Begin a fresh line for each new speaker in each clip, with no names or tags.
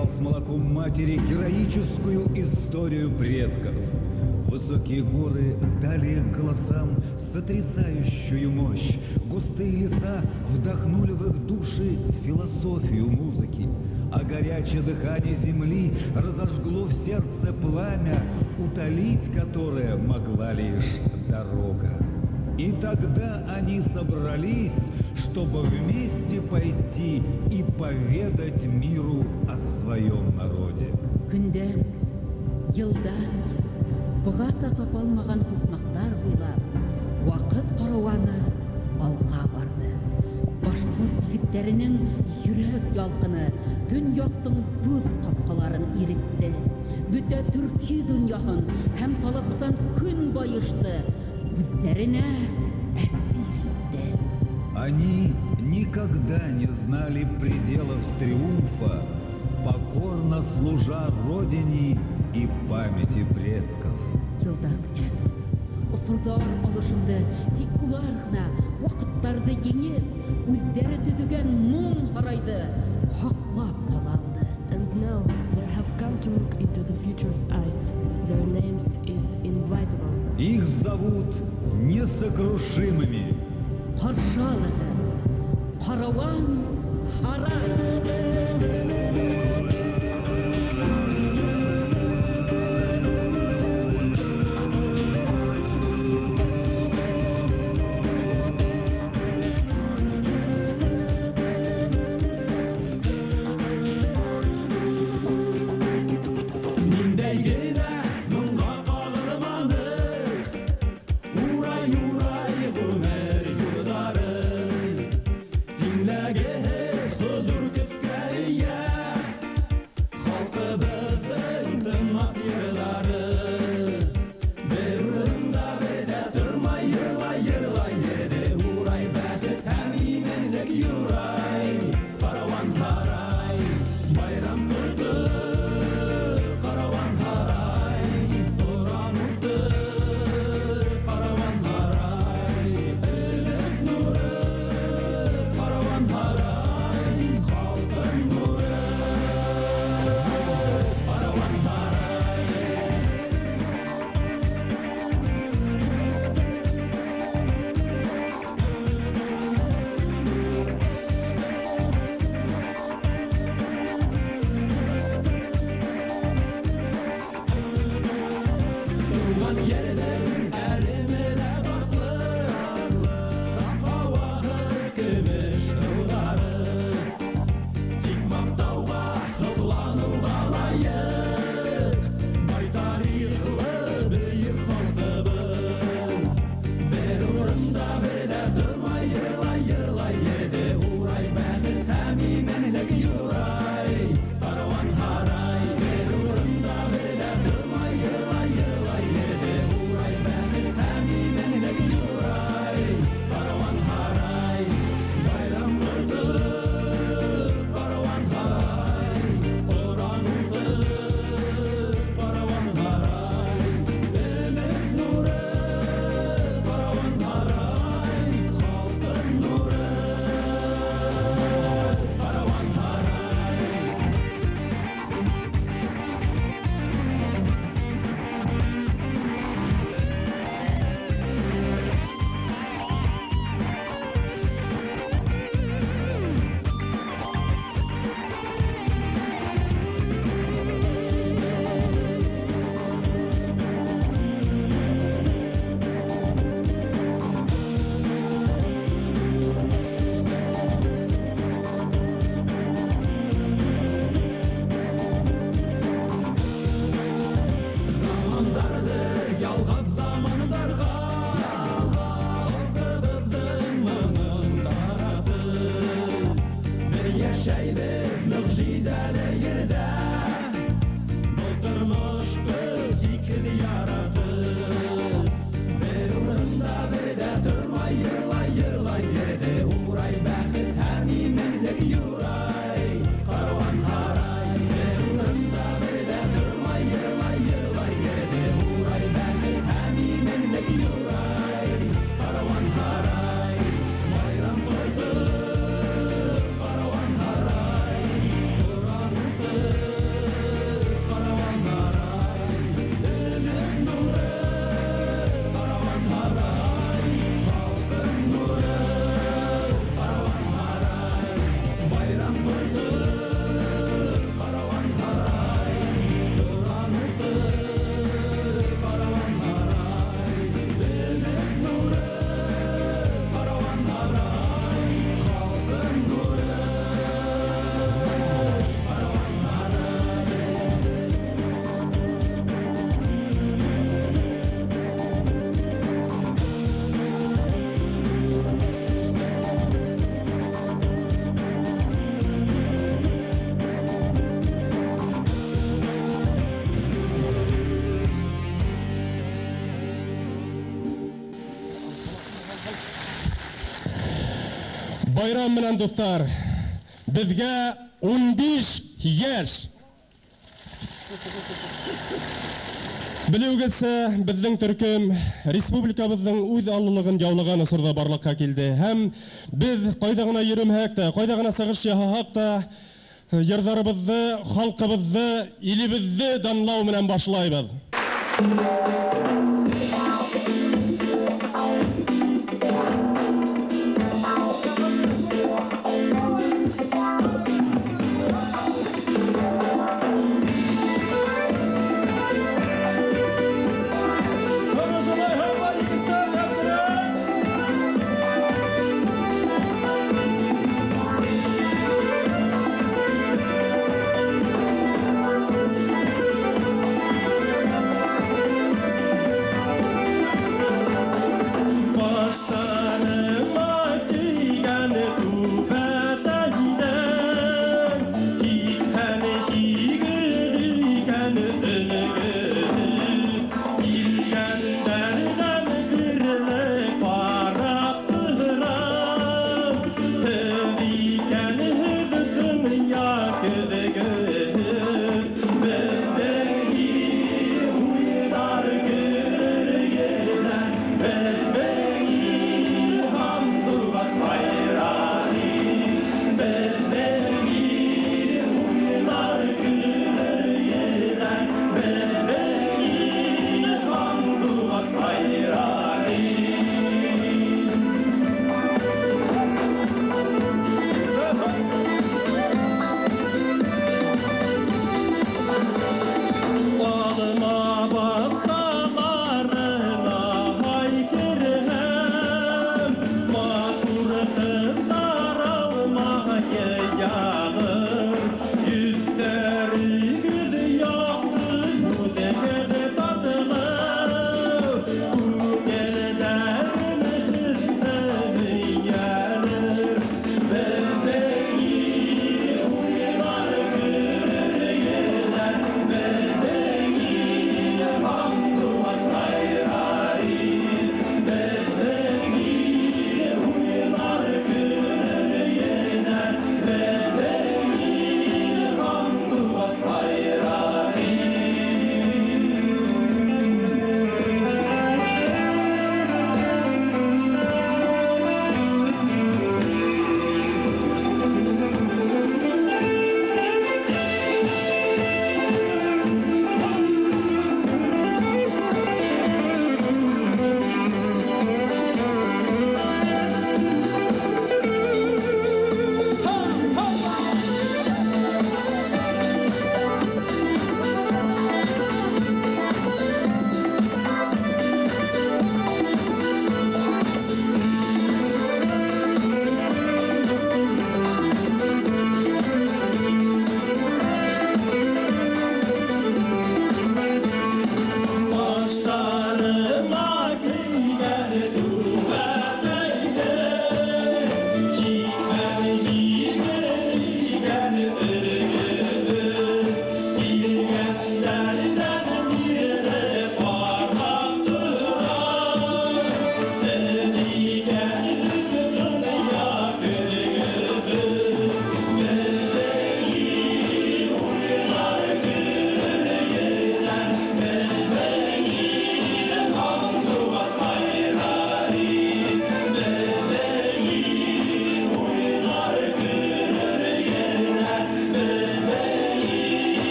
впитал с молоком матери героическую историю предков. Высокие горы дали голосам сотрясающую мощь. Густые леса вдохнули в их души философию музыки. А горячее дыхание земли разожгло в сердце пламя, утолить которое могла лишь дорога. И тогда они собрались, чтобы вместе пойти и поведать миру о своем народе.
Күндән, йылдан, бұғаса тапалмаған көкнақтар буйлап, вақыт караваны алға барды. Башкорт егетләренең йөрәк ялкыны дөньяның күз капкаларын иретте. Бүтә төрки дөньяһын һәм талапсан көн байышты, үзләренә әсир итте.
Они никогда не знали пределов триумфа, покорно служа Родине и памяти предков.
Йылдар үтә. Усырдар алышынды, тик улар гына вакыттарды еңеп, үзләре төзегән моң һарайды хаклап калалды.
And now they have come to look into the future's eyes. Their names is invisible.
Их зовут несокрушимыми.
Каршалыгы, караван, харай.
Huzur küskә Байрам менән дуслар, безгә 15 яшь. Белүгезсә, безнең төркем республикабызның үз аллылыгын яулаган осырда барлыкка килде. Һәм без кайда гына йөрмәһәк тә, кайда гына сыгыш яһасак та, йырдарыбызны, халкыбызны, илебезне данлау менән башлайбыз.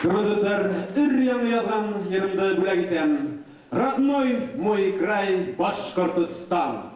Кырмыдыктар ыр-яңы язган йырымды бүләк итәм. Родной мой край Башкортостан.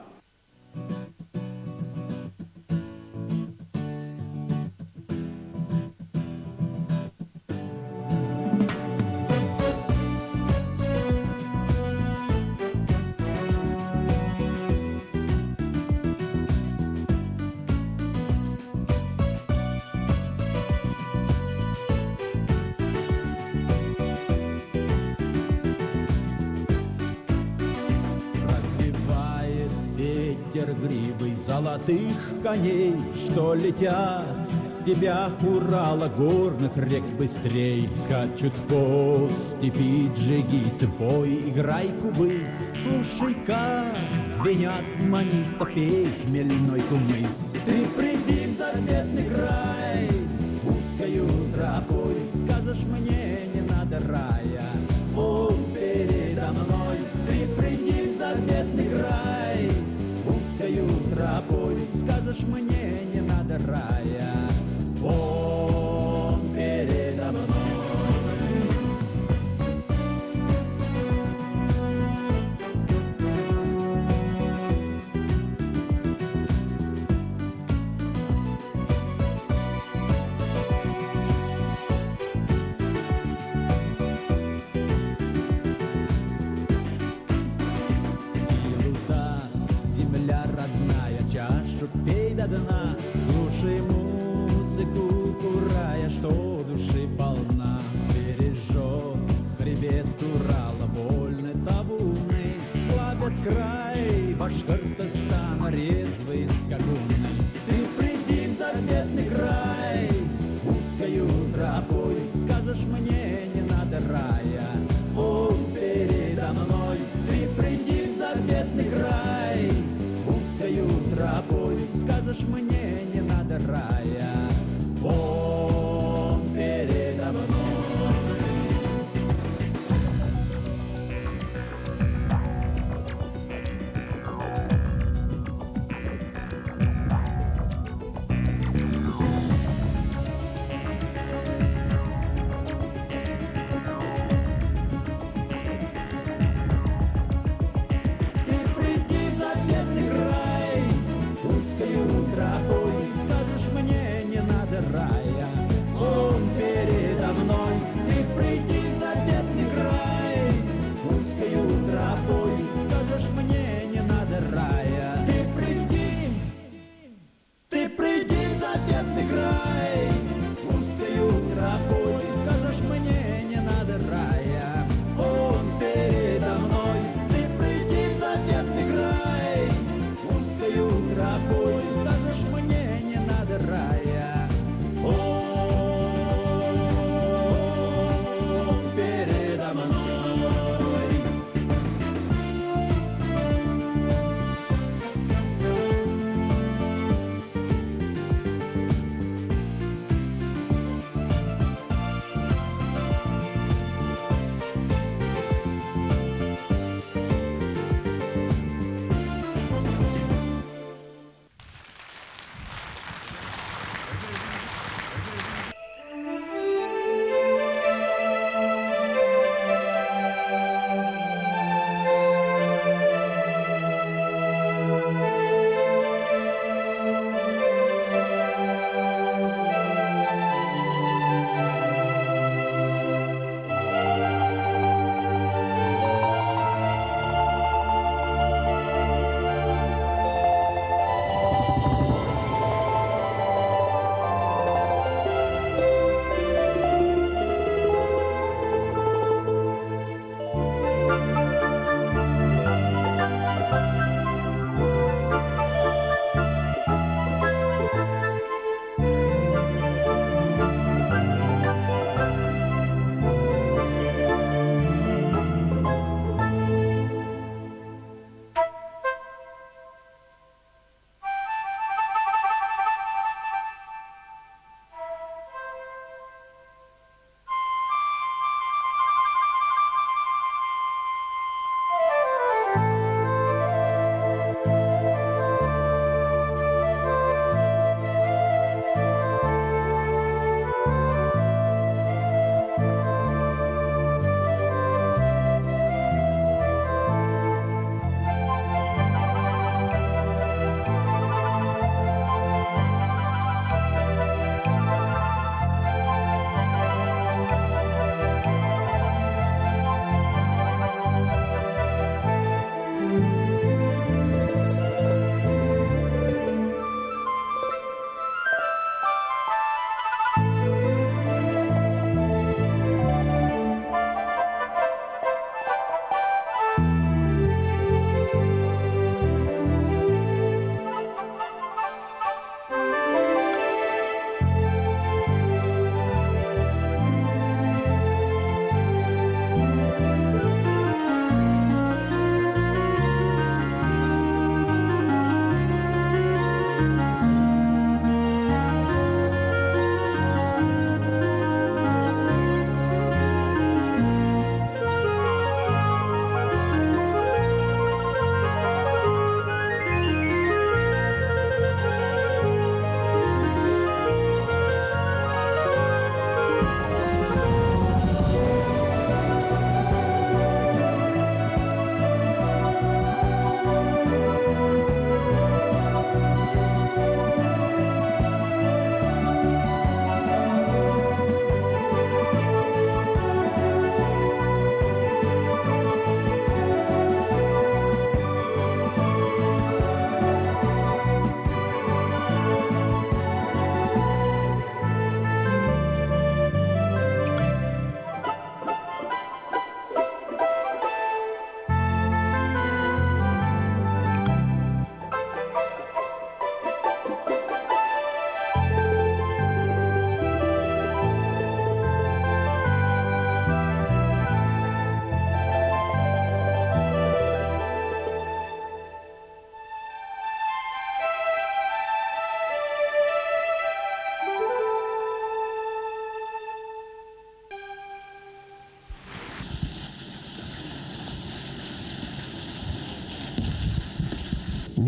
Развивает ветер гривы золотых коней, что летят с тебя Урала горных рек быстрей. Скачут по степи джигит, бой, играй кубыз. Слушай, как звенят маниста пей хмельной кумыс. Ты приди в заветный край, узкою тропой, скажешь мне, не надо рая. О, передо мной ты приди в заветный край, узкою тропой, скажешь мне, не надо рая. О, передо мной.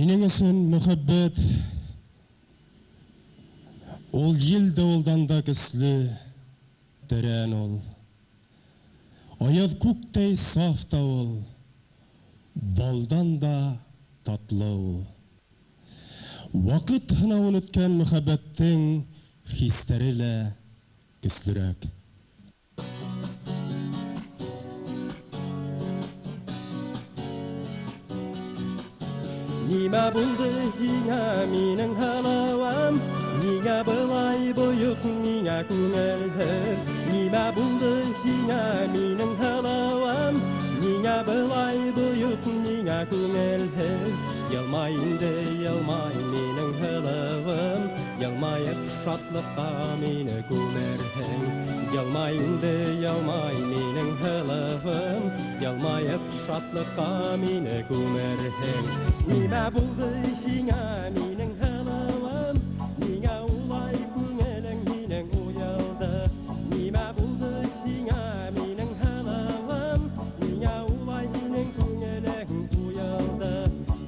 Минең өчен мөхәббәт ул ел давылдан да көчле, тәрән ул. Аяз күктәй саф та ул, балдан да татлы ул. Вакыт һынавын үткән мөхәббәттең хисләре лә көчлерәк. Нимә булды һиңа минең һалавам? Нигә былай боек, нигә күңелһез? Нимә булды һиңа минең һалавам? Нигә былай боек, нигә күңелһез? Елмай инде, елмай минең һалавам, елмаеп шатлыкка мине күмәрһең. Елмай инде, елмай минең һалавам, елмаеп шатлыкка мине күмәрһең. Нимә булды һиңа минең һалавам? Нигә улай күңелең минең уялды? Нимә булды һиңа минең һалавам? Нигә улай минең күңелең уялды?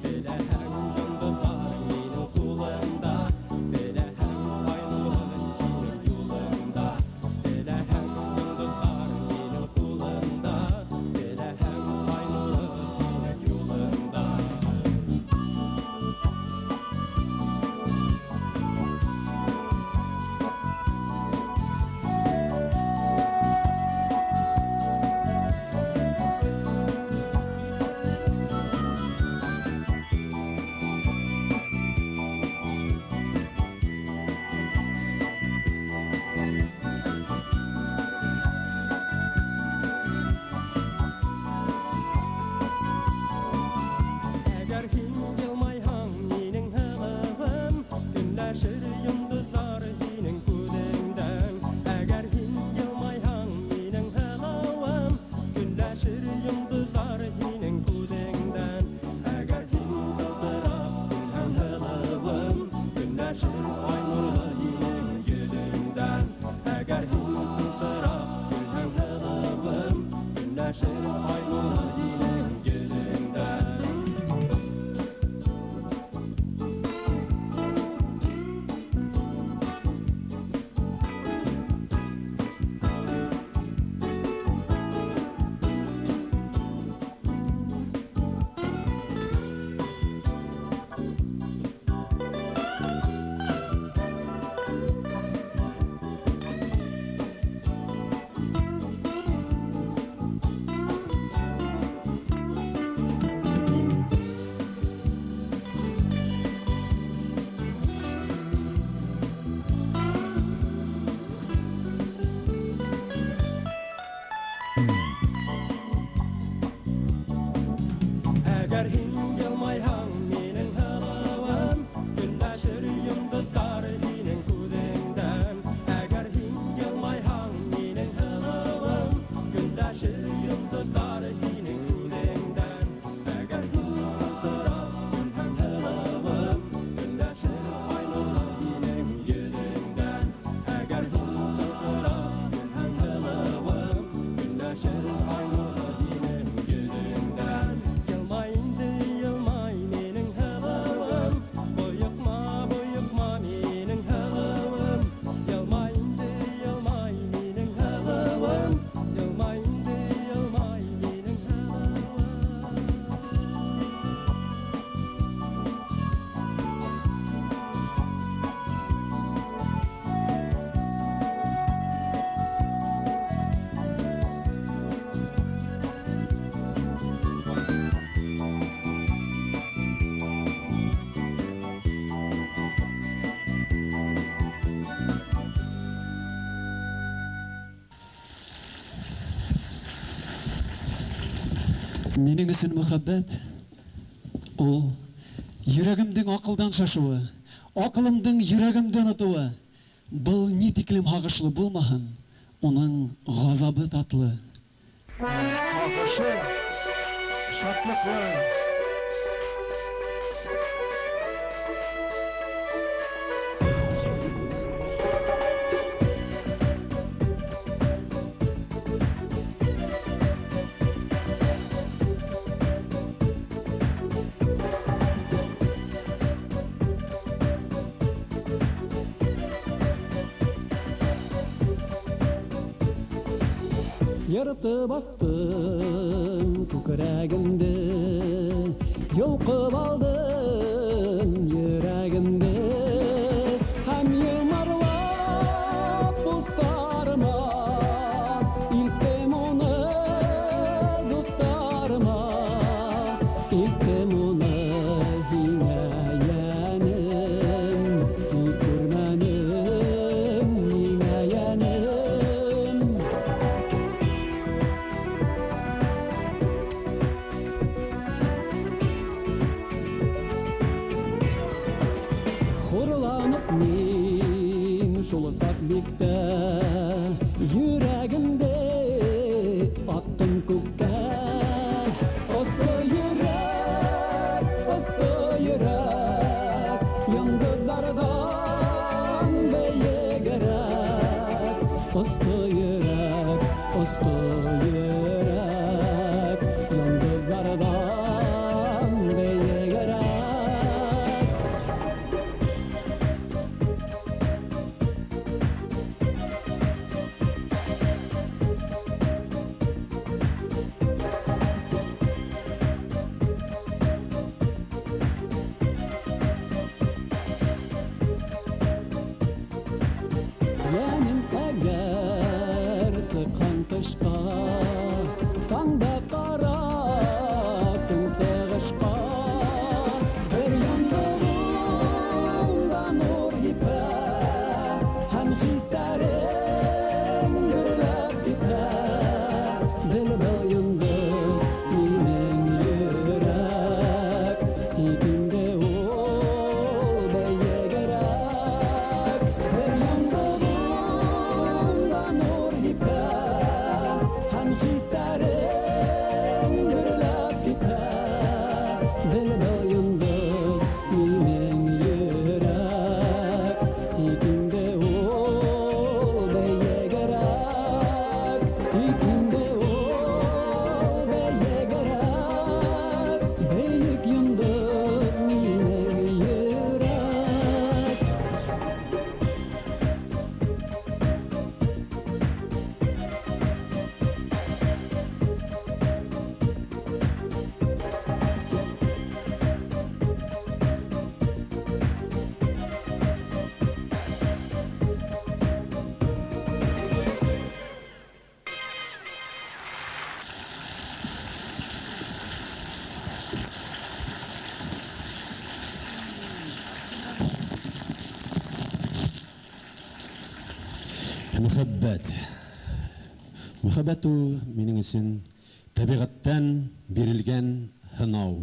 Беләһең йондызлар минең кулымда, беләһең ай нуры синең юлыңда. Беләһең йондызлар минең кулымда, беләһең ай нуры синең юлыңда. Әгәр һин елмайһаң минең һалавам, көнләшер йондызлар һинең күзеңдән. Әгәр һин елмайһаң минең һалавам, көнләшер йондызлар һинең күзеңдән. Әгәр һин сылтырап көлһәң һалавам, көнләшер ай нуры һинең йөзеңдән. Әгәр һин сылтырап көлһәң һалавам, көнләшер ай нуры һинең йөзеңдән. Әгәр һин елмайһаң минең һалавам, көнләшер йондызлар һинең күзеңдән. Әгәр һин елмайһаң минең һалавам, көнләшер йондызлар һинең күзеңдән. Әгәр һин сылтырап көлһәң һалавам, көнләшер ай нуры һинең йөзеңдән. Әгәр һин сылтырап көлһәң һалавам, көнләшер ай нуры һинең йөзеңдән. Елмай инде, елмай минең һалавам, боекма, боекма минең һалавам. Елмай инде, елмай минең һалавам, елмай инде, елмай минең һалавам.
Минең өчен мөхәббәт ул йөрәгемнең акылдан шашуы, акылымның йөрәгемдән атуы. Был ни тиклем һагышлы булмаһын, уның газабы татлы. Һагышы шатлыклы. Yırtı bastım kükrəgimdi, yulqıb aldım yüreğimdi. Hem yumarlap dostlarıma, ilktim onu dostlarıma, ilktim onu hinayenim, tükürmenim hinayenim. Hurlanıp min şulasak bikte, yüreğimde attım kökte. Ostu yürek, yıldızlardan beygirek. Ostu yürek, yıldızlardan beygirek. Yenim eğer sıkan kışka, tanda kara tüm sığışka. Bir yandığımda nur gider, hem hislerim gürlep gider. Bülbül yandı minin yürek, ikinde o beye gerek. Bir yandığımda nur gider, hem hislerim gürlep gider. Bülbül yandı minin yürek, ikinde o beye gerek. İkinde o beye gerek. Beyik yandı minin yürek. Мөхәббәт ул минең өчен табигатьтән бирелгән һынау.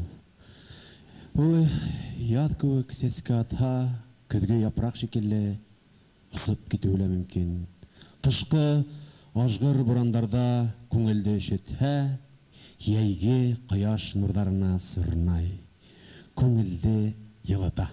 Ул яҙ кеүек сәскә атһа, көҙгө япраҡ шикелле осоп китеүе лә мөмкин. Тышҡы ажғыр бурандарда күңелде өшөтһә, йәйге ҡояш нурҙарына сырнай, күңелде йылыта.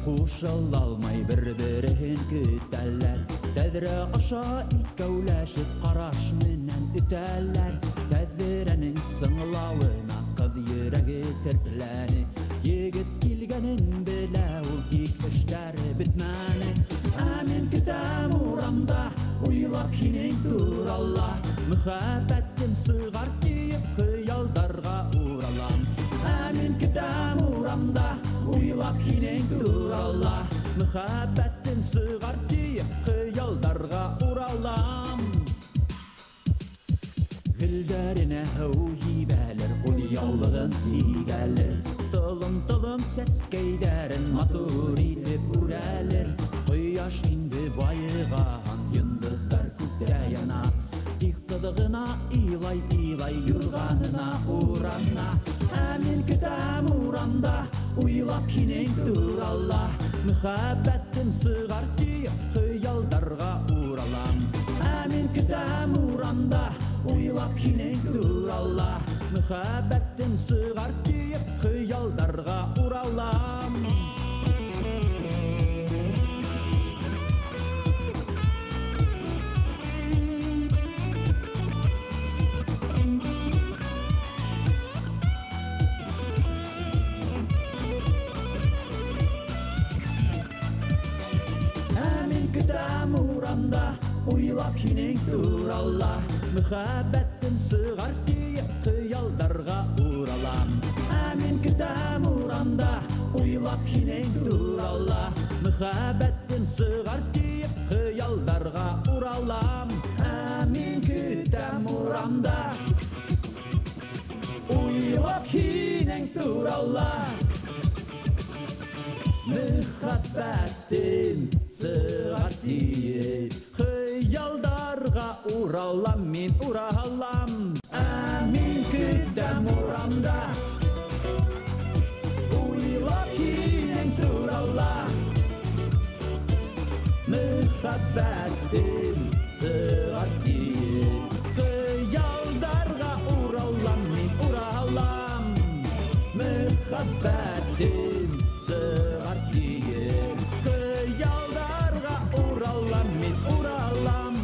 Ҡушылалмай бер-береһен көтәләр. Тәҙрә аша икәүләшеп ҡараш менән үтәләр. Тәҙрәнең сыңлауына ҡыҙ йөрәге тертләне. Егет килгәнен белә ул, тик эшләре бөтмәне. Ә мин көтәм урамда, уйлап һинең турала. Мөхәббәтем сығар тиеп хыялдарға уралам. Ә мин көтәм урамда, уйлап һинең турала. Мөхәббәтем сығар тиеп хыялдарға уралам. Гөлдәренә һыу һибәлер, ул яулығын сигәлер. Тылым-тылым сәскәйҙәрен матур итеп үрәлер. Ҡояш инде байыған, йондоҙҙар күктә яна. Тик ҡыҙығына илай-илай кинең туралла, мөхәббәтем сығар түйіп, хыялдарға уралам. Әмин күтәм урамда, уйлап кинең туралла, мөхәббәтем сығар түйіп, хыялдарға уралам. Күтәм урамда, уйлап кинең туралла, мөхәббәтем сығар түйіп, хыялдарға уралам. Әмин күтәм урамда, уйлап кинең туралла, мөхәббәтем сығар түйіп, хыялдарға уралам. Әмин күтәм урамда, уйлап кинең туралла, мөхәббәтем сығар түйіп, хыялдарға уралам, мен уралам. Әмин күтәм урамда, уйлап кинең туралла, мөхәббәтем сығар түйіп, хыялдарға уралам, мен уралам. Мөхәббәтем сығар түйіп, хыялдарға уралам, мен уралам.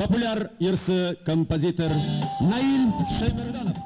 Популяр ирсы композитор Наиль Шаймерданов.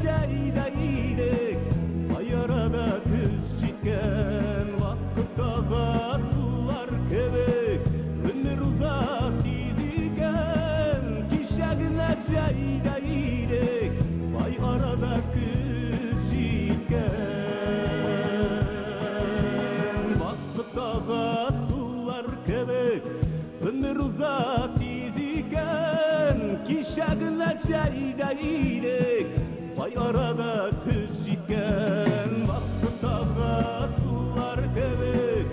Jayda idek, ayarada kız jitken.
Kişagına çayda iyilik Vay arada kız cidken Vakıttağa sular kebek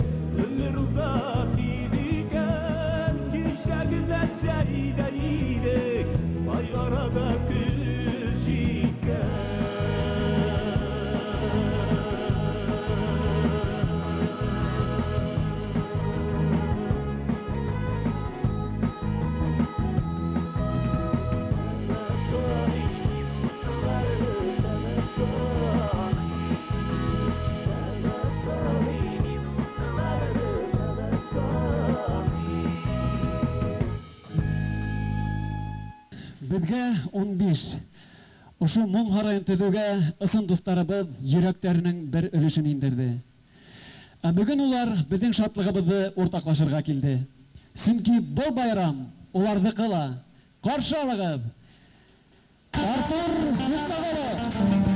Ömür uzak iziken Kişagına çayda iyilik Vay arada kız cidken
Безгә 15. Ошо моң һарайын төзүгә ысын дусларыбыз йөрәкләренең бер өлешен индерде. Ә бүген улар безнең шатлыгыбызны уртаклашырга килде. Чөнки бу байрам уларны кыла. Каршы алыгыз. Артур Мустафалов.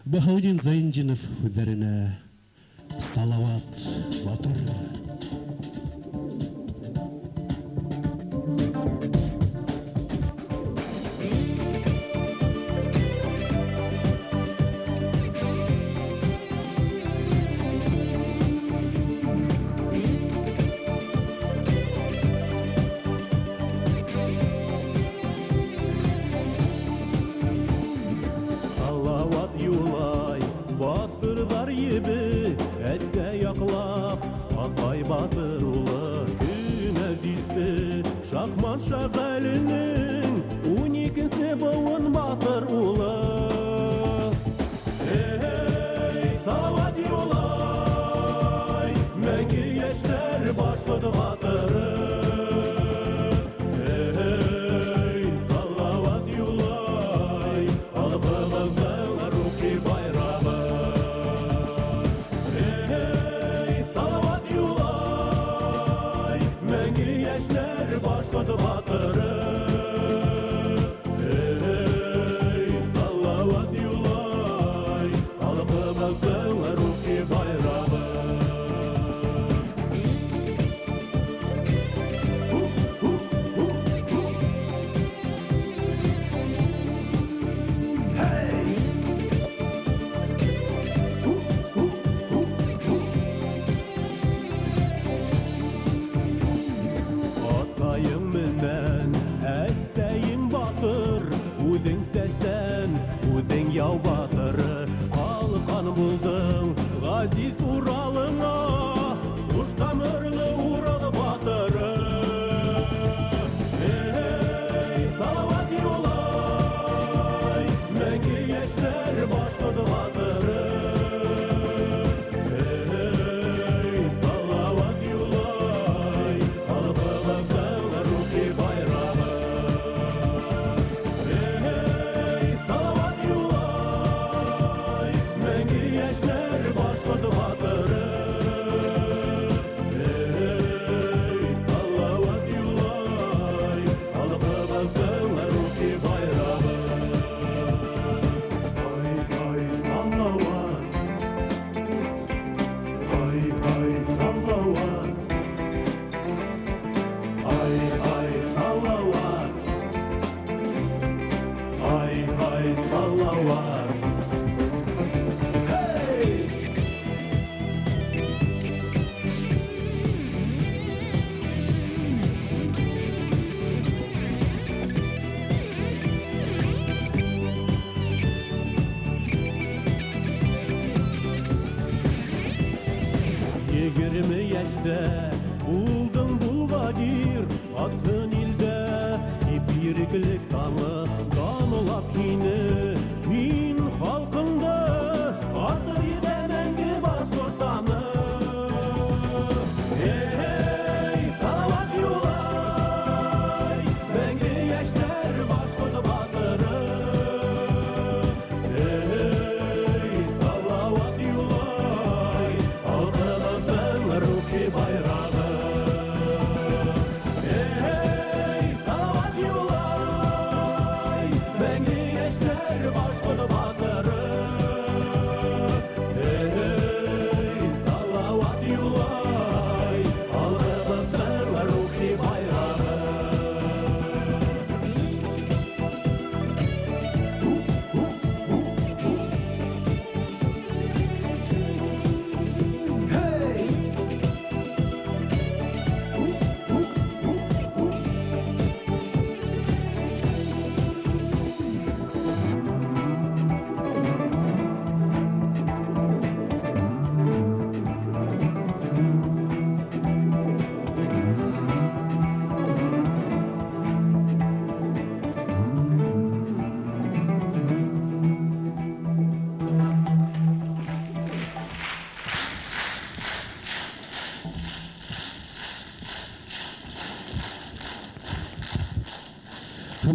Бахаудин Зайнджинов үзләренә Салават Батыр.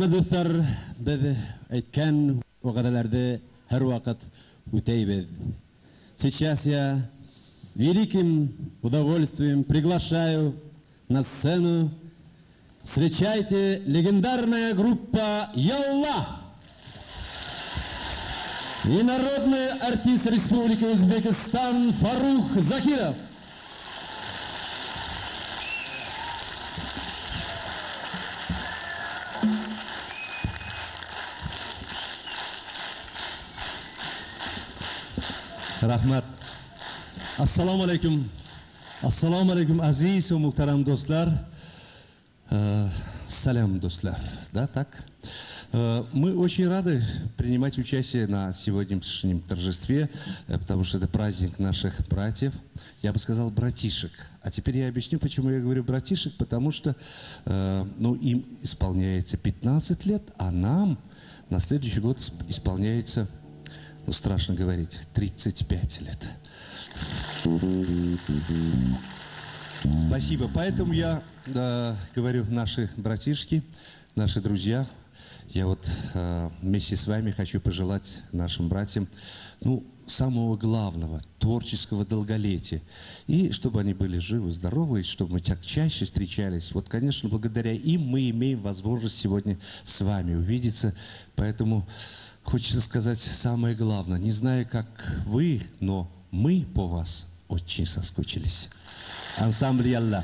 Hürmetli dostlar, biz aytgan vaqalarni har vaqt o'taymiz. Сейчас я с великим удовольствием приглашаю на сцену. Встречайте, легендарная группа «Ялла». И народный артист Республики Узбекистан Фарух Закиров.
Rahmat. Assalomu alaykum. Assalomu alaykum aziz va muhtaram do'stlar. Салям, дослар. Да, так? Мы очень рады принимать участие на сегодняшнем торжестве, потому что это праздник наших братьев, я бы сказал, братишек. А теперь я объясню, почему я говорю братишек, потому что им исполняется 15 лет, а нам на следующий год исполняется, страшно говорить, 35 лет. Спасибо. Поэтому я говорю, наши братишки, наши друзья, я вот вместе с вами хочу пожелать нашим братьям, самого главного, творческого долголетия. И чтобы они были живы, здоровы, и чтобы мы так чаще встречались. Вот, конечно, благодаря им мы имеем возможность сегодня с вами увидеться. Поэтому хочется сказать самое главное. Не знаю, как вы, но мы по вас очень соскучились. Ансамбль «Ялла».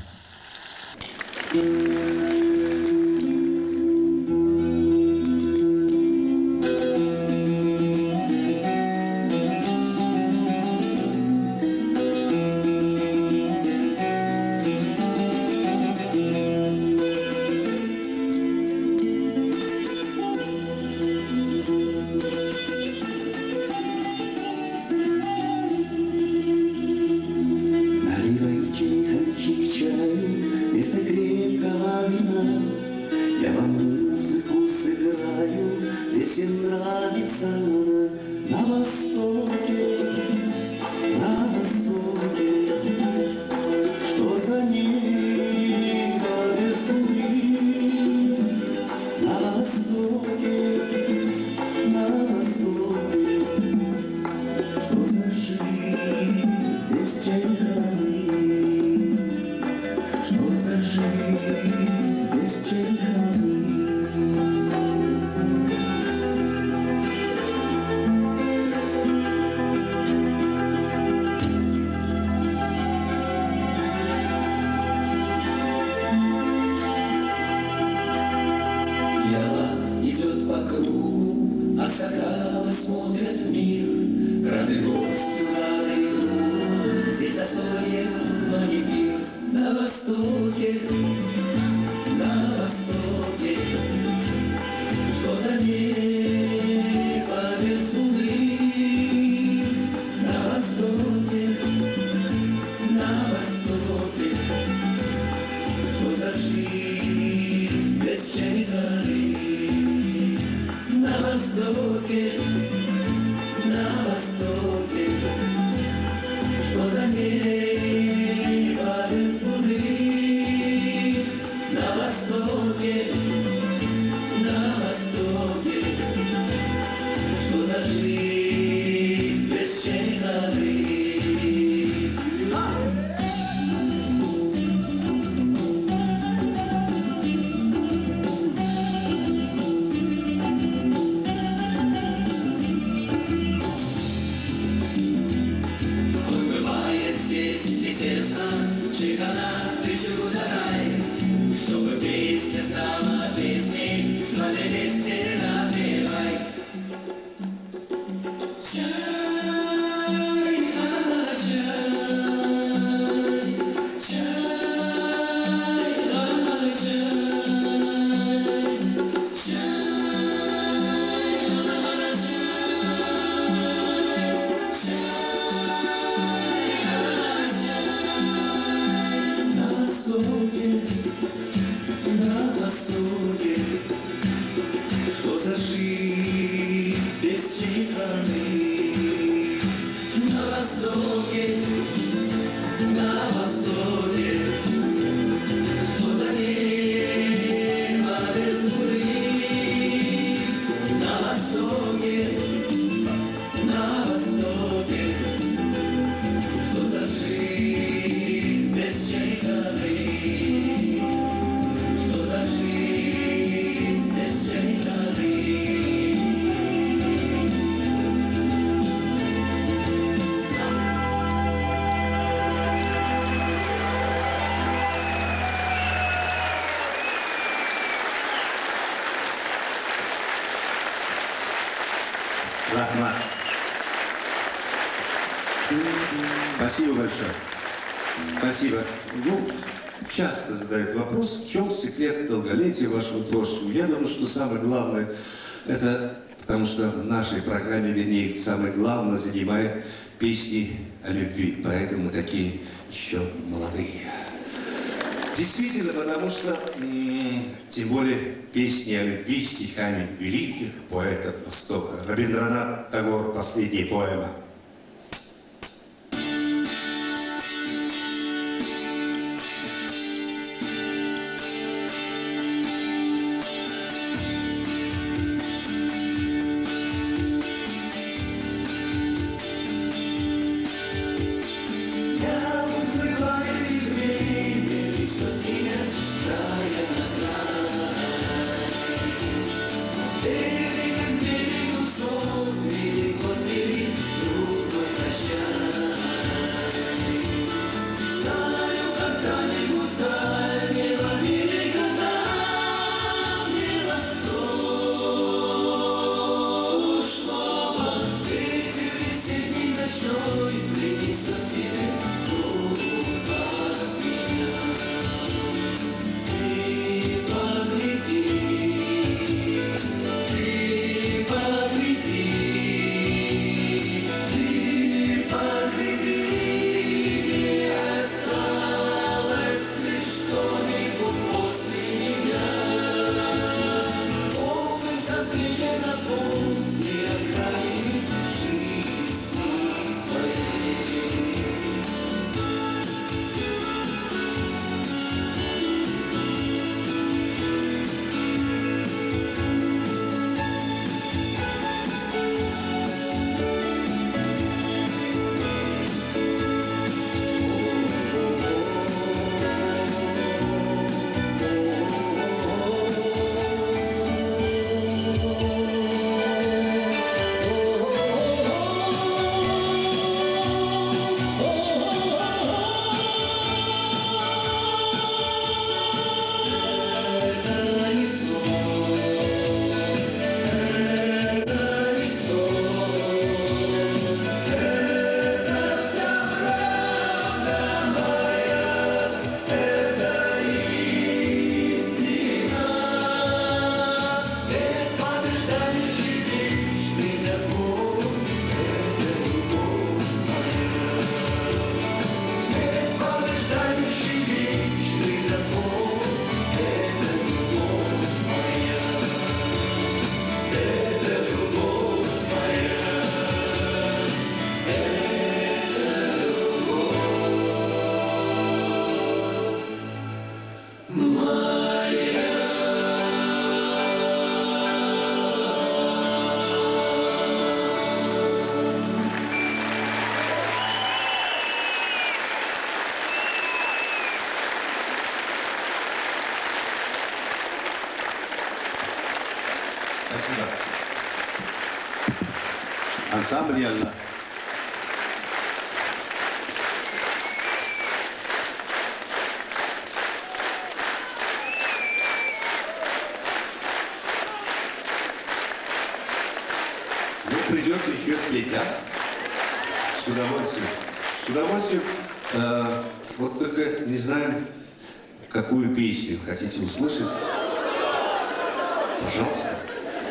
На востоке Рахмат. Спасибо большое. Спасибо. Ну, часто задают вопрос, в чем секрет долголетия вашего творчества. Я думаю, что самое главное, это потому что в нашей программе, вернее, самое главное занимает песни о любви. Поэтому мы такие еще молодые. Действительно, потому что, тем более, песни о любви стихами великих поэтов Востока. Рабиндранат Тагор, последняя поэма. Спасибо. Ансамбль Ялла. Ну, придется еще спеть, да? С удовольствием. С удовольствием. Вот только не знаем, какую песню хотите услышать. Пожалуйста.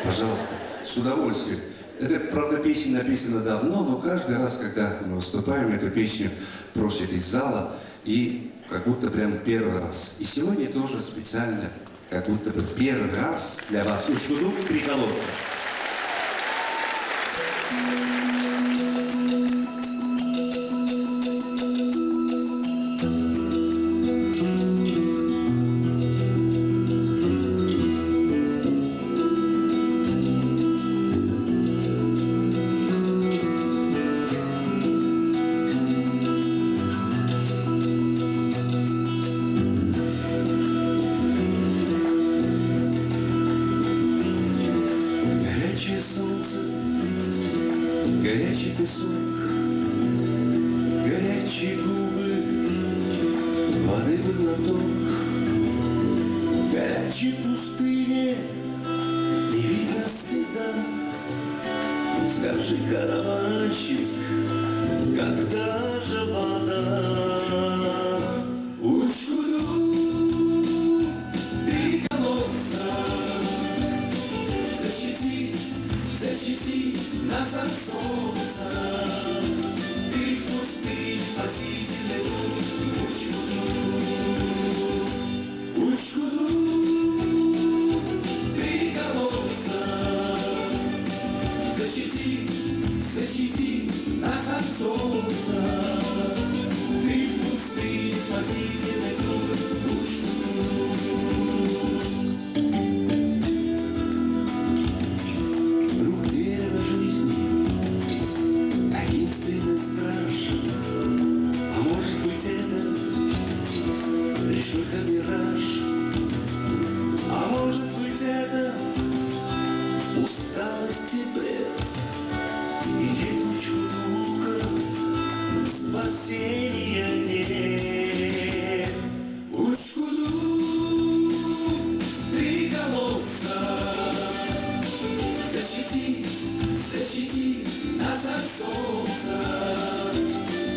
Пожалуйста, с удовольствием. Это, правда, песня написана давно, но каждый раз, когда мы выступаем, эту песню просят из зала, и как будто прям первый раз. И сегодня тоже специально, как будто бы первый раз для вас учту три колодца. Горячий песок, горячие губы, воды в глоток, горячей пустыне не видно следа,
Скажи, караванщик, когда же вода? Учкуду, три колодца, защити, защити нас от солнца. Ты пустый спасительный Учкуду, Учкуду, три колодца, защити, защити нас от солнца. Ты пустый спасительный Вдруг дерево жизни таинственный страж, а может быть это лишь только мираж, а может быть это усталость и бред, и летучку духа спасения нет. Учкуду, три колодца, защити, защити нас от солнца.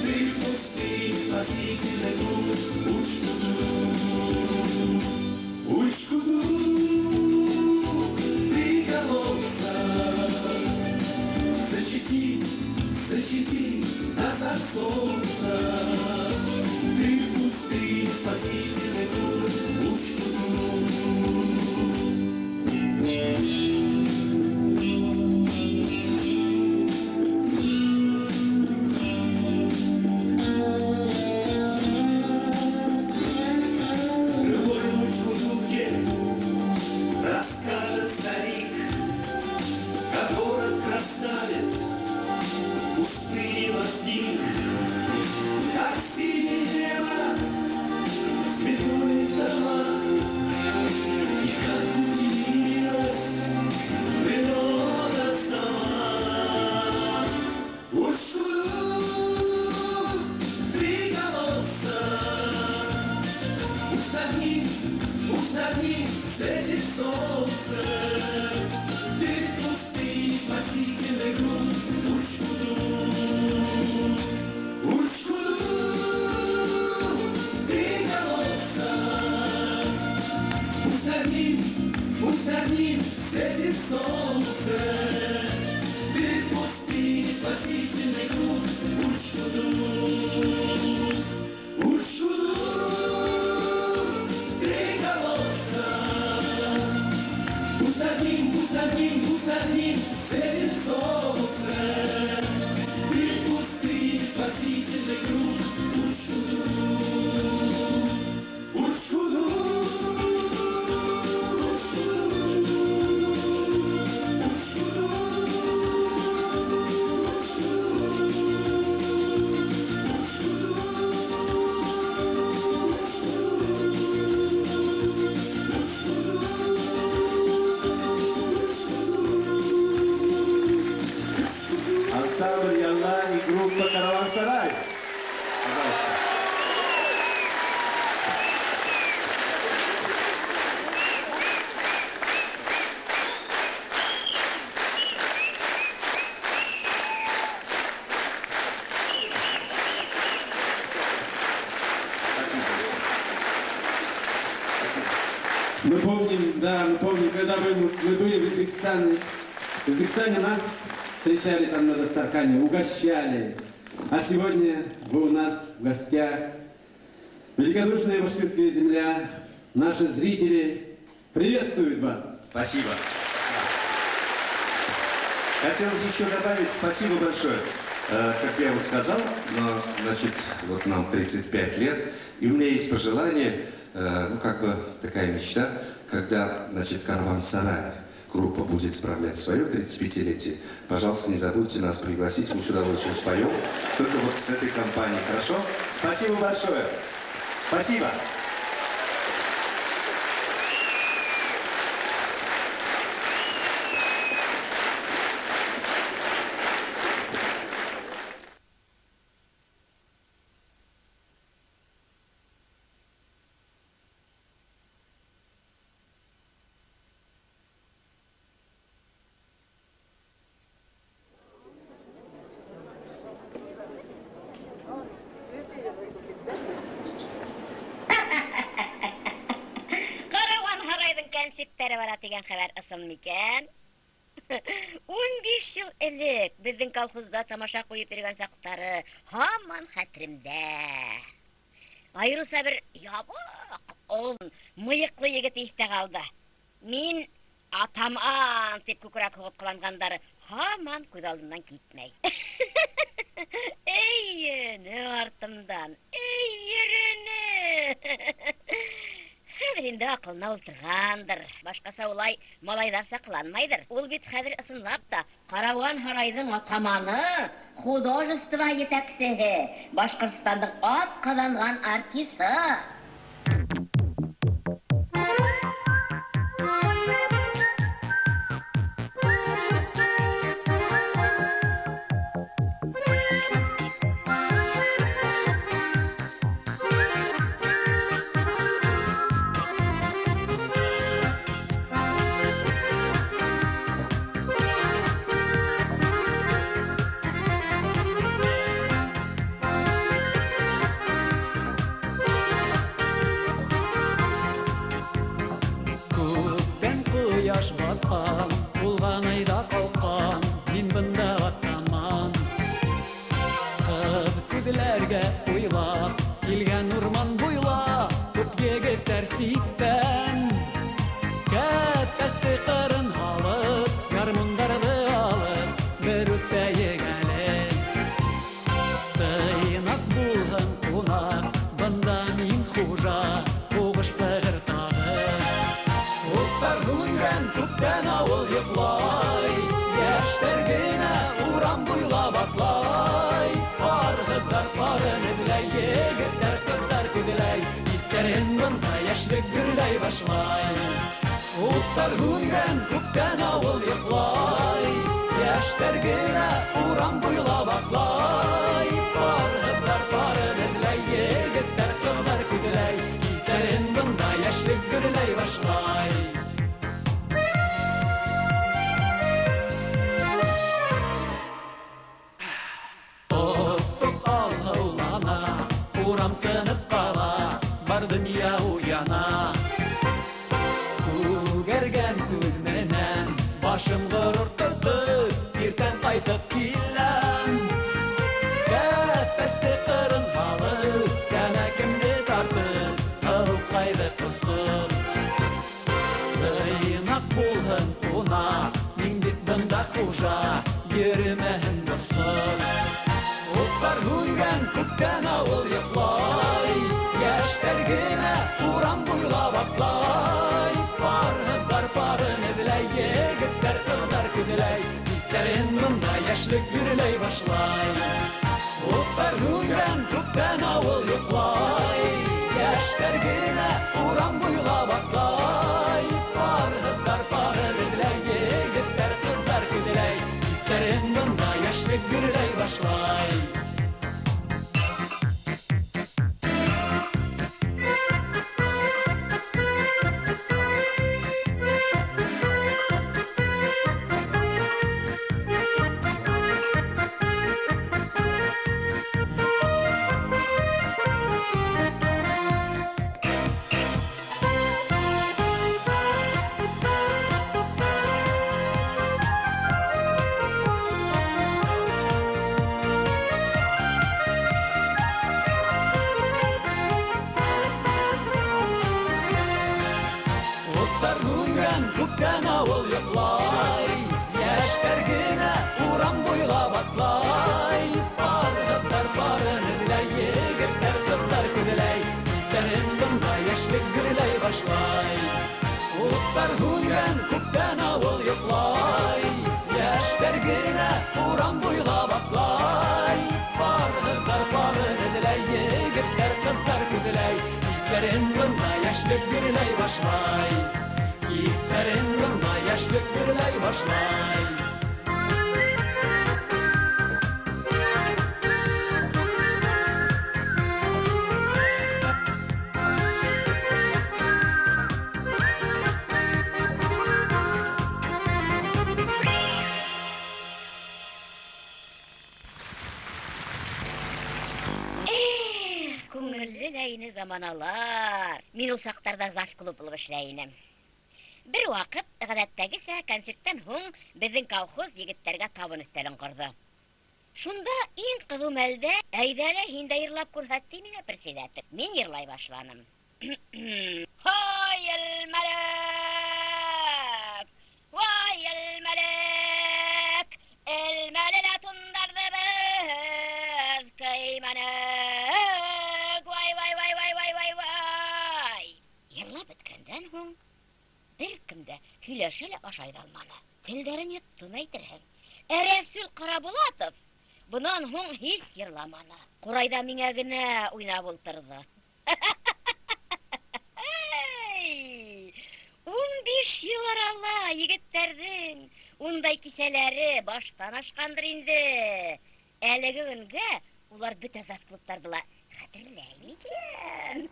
Ты пустый спасительный круг. Учкуду, Учкуду, три колодца, защити, защити нас от солнца. Ты пустый спасительный круг. Любой луч в бутылке расскажет старик, как город-красавец пустыни возник, как синее небо сметнулись дома, и как удивилась природа сама. Учкуду, три колодца, Устани, светит солнце. Ты в пустыне спасительный грунт. Учкуду, Учкуду, три колодца. Устани, светит солнце. Ты в пустыне спасительный грунт. Учкуду, Учкуду, три колодца. Устани, светит солнце. Ты пустый спасительный круг. Учкуду, Учкуду, ансамбль «Ялла» и группа «Караван-сарай». Пожалуйста.
Мы помним, когда мы были в Узбекистане нас встречали там на Дастархане, угощали. А сегодня вы у нас в гостях. Великодушная башкирская земля, наши зрители приветствуют вас.
Спасибо. Хотелось еще добавить спасибо большое. Как я уже сказал, но, значит, вот нам 35 лет, и у меня есть пожелание, ну, как бы такая мечта, когда, значит, «Караван-сарай» группа будет справлять свое 35-летие, пожалуйста, не забудьте нас пригласить, мы с удовольствием споем, только вот с этой компанией, хорошо? Спасибо большое. Спасибо.
бәрі бара деген хәбәр ысын микән? 15 ел элек безнең колхозда тамаша куеп йөргән саклары һаман хәтеремдә. Айрыса бер ябык, мыйыклы егет истә калды. Мин атаман дип күкрәк хугып кылангандары һаман күз алдымнан китмәй. Әйене артымдан, әйерене. Хәзер инде акылына ултыргандыр. Башкаса улай малайдар сакланмайдыр. Ул бит хәзер ысынлап та Караван һарайның атаманы, художество етәкчесе, Башкортстанның атказанган артисты.
Булган айда калкан, мин бында атаман. Кыз күзләргә уйлап, килгән урман буйлап, күп егетләр ситтән. Кәттәсте кырын алып, гармундарды алып, бер үтә егәле. Тыйнак булган кунак, бында мин хужа, хугыш сыгыр тагы. Күптән авыл йоклай, яшьтәр генә урам буйлап атлай. Аргызлар парын эзләй, егетләр кызлар күзләй, истәрен бында яшьлек гөрләй башлай. Уттар күнгән күптән авыл йоклай, яшьтәр генә урам буйлап атлай. Аргызлар парын эзләй, егетләр кызлар күзләй, истәрен бында яшьлек гөрләй башлай. Урам тынып кала, бар дөнья уяна. Күгәргән күз менән башым горур торды, иртән кайтып киләм. Кәпәсте кырын алып, тәмәкемне тартып, кылып кайды кысып. Тыйнак булган кунак, мин бит бында хужа, йөрмәһен борсып. Уттар күнгән күптән авыл йоклай, яшьтәр генә урам буйлап атлай. Аргызлар парын эзләй, егетләр кызлар күзләй, истәрен бында яшьлек гөрләй башлай. Уттар күнгән күптән авыл йоклай, яшьтәр генә урам буйлап атлай. Аргызлар парын эзләй, егетләр кызлар күзләй, истәрен бында яшьлек гөрләй башлай. Күптән авыл йоклай, яшьтәр генә урам буйлап атлай. Аргызлар парын эзләй, егетләр кызлар күзләй, истәрен бында яшьлек гөрләй башлай. Уттар күнгән күптән авыл йоклай, яшьтәр генә урам буйлап атлай. Аргызлар парын эзләй, егетләр кызлар күзләй, истәрен бында яшьлек гөрләй башлай. Истәрен бында яшьлек гөрләй башлай.
Күңелле ләйне заманалар. Мин ул сактарда заш клуб булып эшләйнем. Бер вакыт, гадәттәгесә, концерттан һуң безнең колхоз егетләргә табын өстәлен корды. Шунда иң кызу мәлдә, әйдәле һин дә йырлап күрһәт ди миңа председатель. Мин йырлай башланым. Һай элмәлек! Вай элмәлек! Элмәлелә тундарды без көймәнек! Вай вай вай вай вай вай вай! Йырлап беткәндән һуң бер кем дә һөйләшә лә ашай да алманы. Телдәрен йоттым әйтерһең. Рәсүл Карабулатов бунан һуң һич йырламаны. Курайда миңа генә уйнап ултырды. 15 ел арала егетләрнең ундай кисәләре баштан ашкандыр инде. Әлеге көнгә улар бөтә зав клубтардыла. Хәтерләй микән?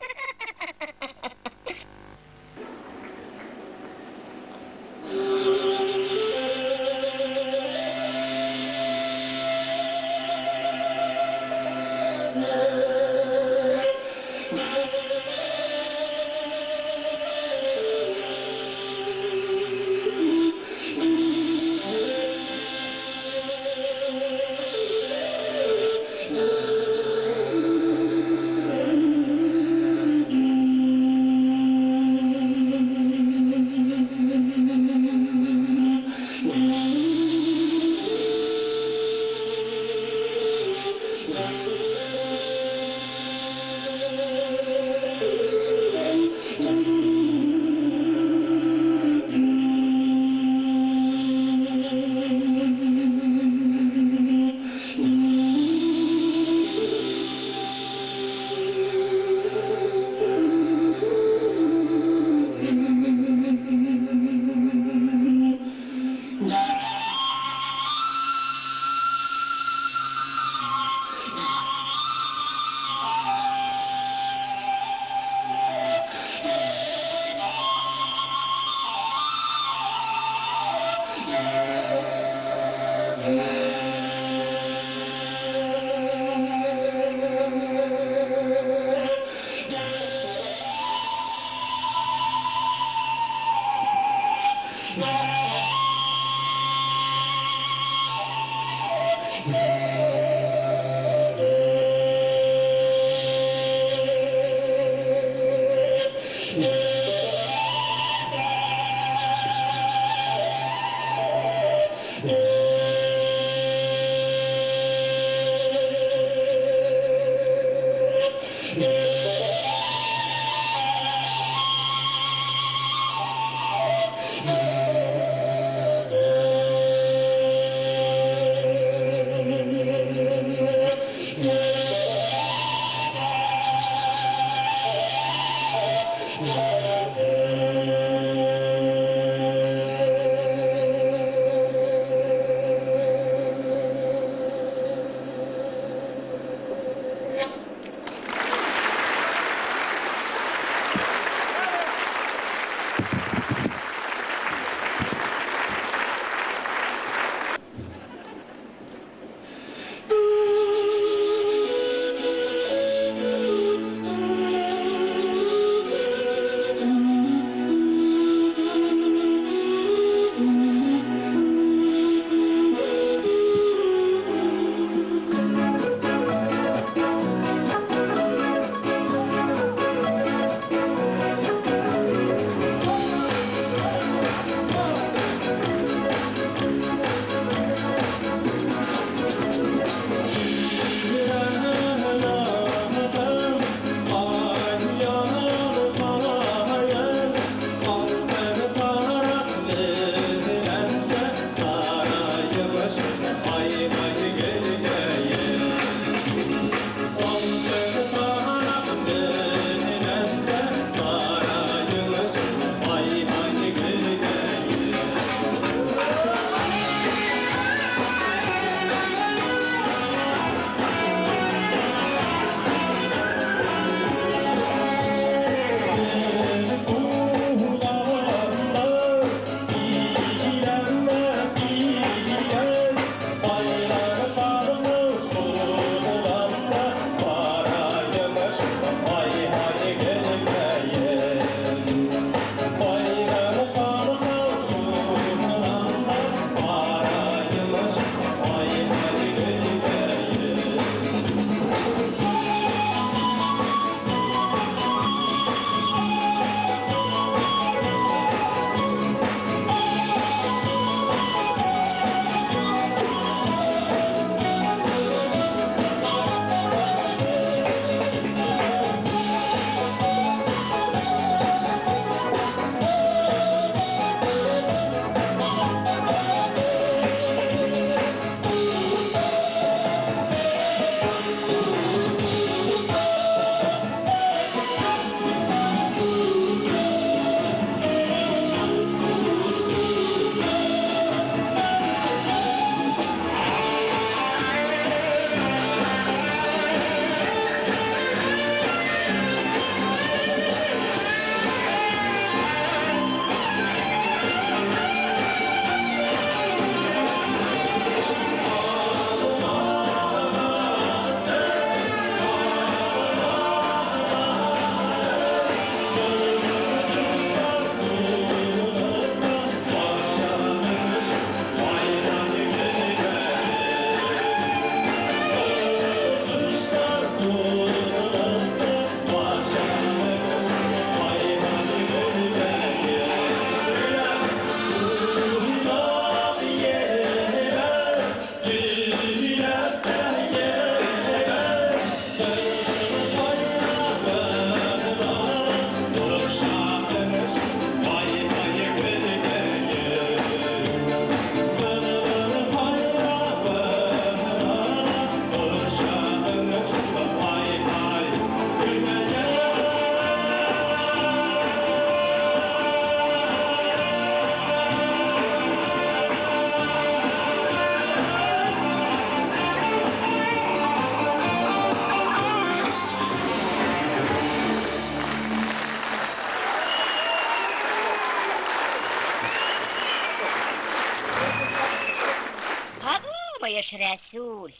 еш Рәсүл.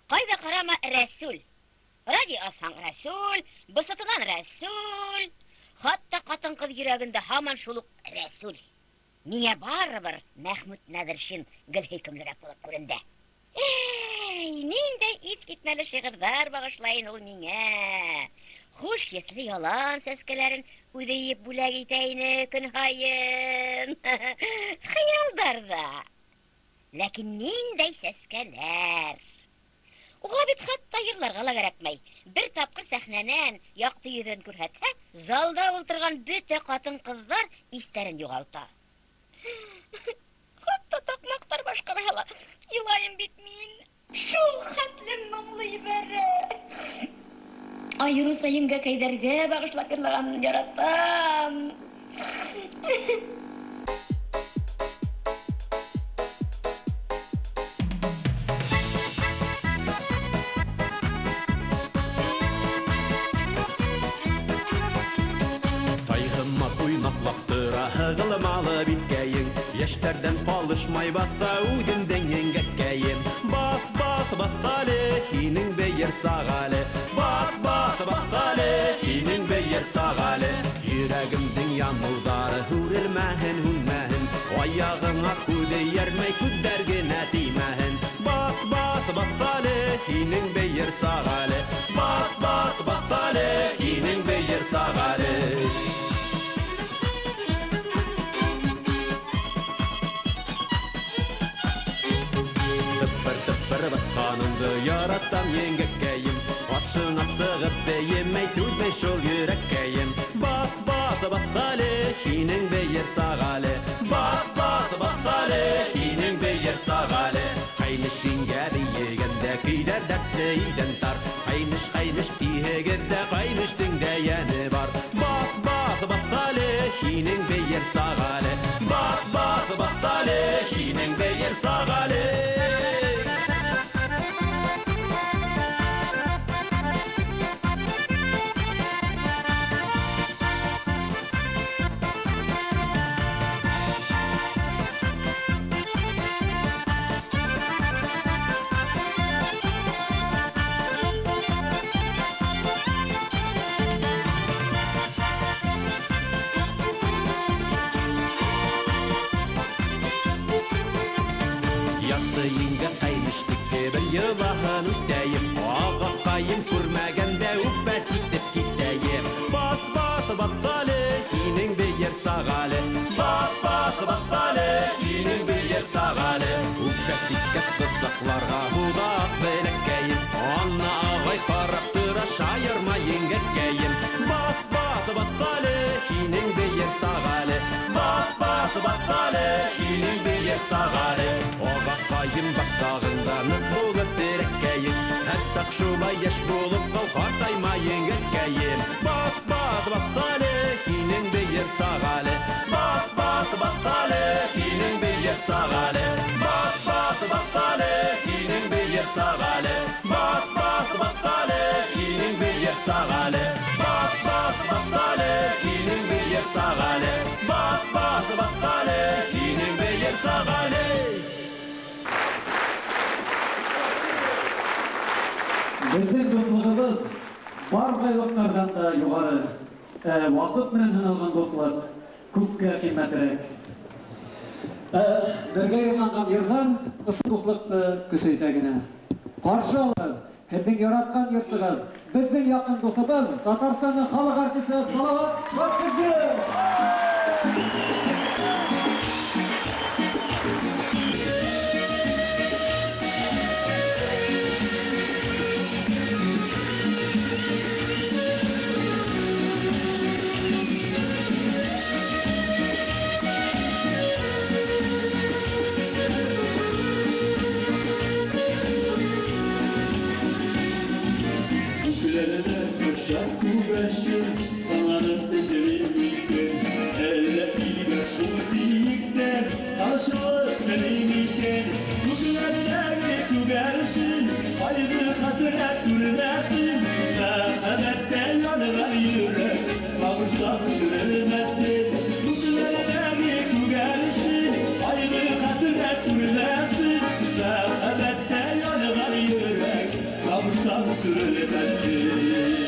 Кайда карама Рәсүл. Радио асаң Рәсүл, бысытынан Рәсүл. Хатта катын-кыз йөрәгендә һаман шул ук Рәсүл. Миңа барыбер Мәхмүд Нәдершин гөлхикемлерәк булып күренде. Ниндәй искитмәле шигырьләр багышлайын ул миңа. Хуш есле ялан сәскәләрен үзе бүләк итә ине көн һайын. Хыялдарда. Ләкин ниндәй сәскәләр. Уга бит хатта йырларга ла кирәкмәй. Бер тапкыр сәхнәнән якты йөзен күрһәтсә, залда утырган бөтә катын-кызлар истәрен югалта. Хатта такмактар башкаралар. Елайым бит мин. Шул хәтле моңлый бәрә. Айру сайынга кайдәргә багышлап йырлаган яратам.
Тайгымма туйнаклап тора һыгылмалы биткәең. Яшьтәрдән калышмай баса үдемдән еңгәткәем. Бас әле, һинең бәйер сагалы. Бас әле, һинең бәйер сагалы. Йөрәгемдең янылдары һүрелмәһен. Аягыңа күде ярмай күдәр генә тимәһен. Бас әле, һинең бәйер сагалы. Бас әле, һинең бәйер сагалы. Батқанымды яратам еңгәккәйем. Ашыңа сығып бәйемәй түдмәй шул йөрәккәйем. Бас әле, һинең бәйер сагалы. Бас әле, һинең бәйер сагалы. Кайнышыңга биегәндә көйләр дәртле идән тар. Кайныш тиһегәндә кайныштың дәяне бар. Бас әле, һинең бәйер сагалы. Бас әле, һинең бәйер сагалы. Yılahın üttəyim, ağaqayım күрмәгәндә үпәс итеп китәйем. Бас әле, һинең бәйер сагалы. Бас әле, һинең бәйер сагалы. Үпәс иткәс кысакларга һудак бәләккәйем. Анна агай карап тора шаярма еңгәккәйем. Бас әле, һинең бәйер сагалы. Бас әле, һинең бәйер сагалы. Агақайым баштагында нык булып терәккәйем. Һәр сак шулай яшь булып кал, картайма еңгәккәйем. Бас әле, һинең бәйер сагалы. Бас әле, һинең бәйер сагалы. Бас әле, һинең бәйер сагалы. Бас әле, һинең бәйер сагалы. Бас әле, һинең бәйер сагалы. Бас әле, һинең бәйер сагалы.
Безнең дуслыгыбыз бар байлыктардан да югары. Вакыт белән һыналган дуслык күпкә кыйммәтрәк. Бергә йырланган йырлар ысыл дуслыкны көсәйтә генә. Каршы алып, һезнең яраткан йырсыгыз, безнең якын дустыбыз, Татарстанның халык артисты Салават Фатихов.
Ayrı hasret görmezsin,
Sağıştan sürülemezsin.